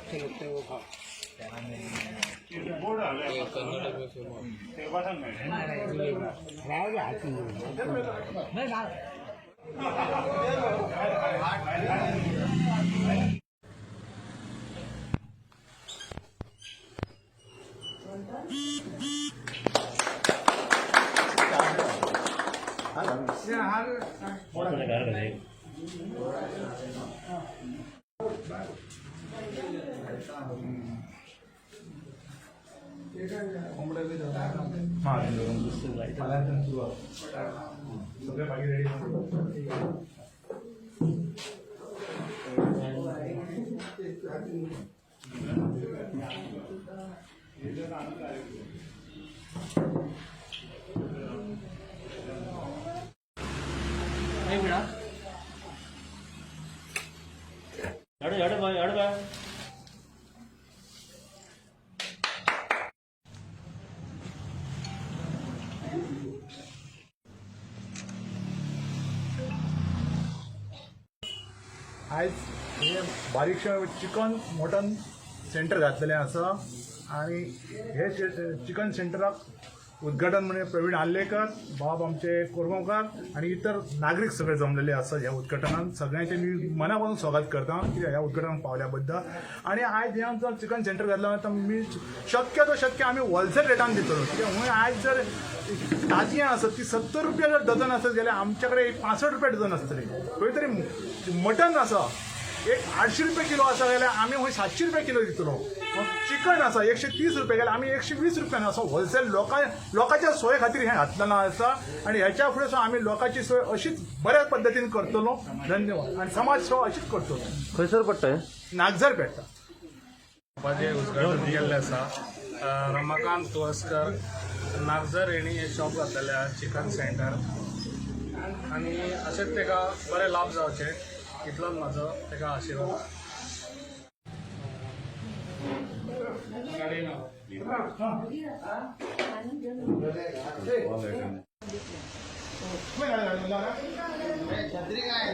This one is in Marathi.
अच्छे लगते हैं वो खाओ। ये कर्नाटक में नहीं बेटा अड़े भाई आज हे बारीकशें चिकन मटन सेंटर घातलेलें आसा आणि हे चिकन सेंटराक उद्घाटन म्हणजे प्रवीण आल्लेकर, बाब आमचे कोरगांवकार आणि इतर नागरिक सगळे जमलेले असतात ह्या उद्घाटनात. सगळ्यांचे मी मनापासून स्वागत करता कित्याक ह्या उद्घाटनाक पावल्या बद्दल. आणि आज हे आमचं चिकन सेंटर घातलं तर मी शक्य आम्ही होलसेल रेटान दितलो कित्याक म्हणून आज जर ताजी असत ती 70 रुपया जर डझन असत जाल्यार आमच्याकडे 65 रुपया डझन असतली. खंय तरी मटन आसा एक 800 रुपये किलो आसा जाल्यार आमी हय 700 रुपया किलो दितलो. चिकन आसा 130 रुपया जाल्यार आमी 120 रुपयान असो होलसेल लोकांच्या सोय खातीर हें घातलेलं आसा. आणि ह्याच्या फुडें आमी लोकांची सोय अशीच बऱ्या पद्दतीन करतलो. धन्यवाद. आणि समाज सेवा अशीच करतलो. खंयसर पडटा नागझर पेडटा. उद्घाटन केल्लें आसा. रमाकांत तुळसकर नागझर हेणी हे शॉप घातलेलें आसा चिकन सेंटर. आनी अशेंच ताका बरे लाभ जावचे इतलोच म्हाजो ताका आशिर्वाद. छत्री काय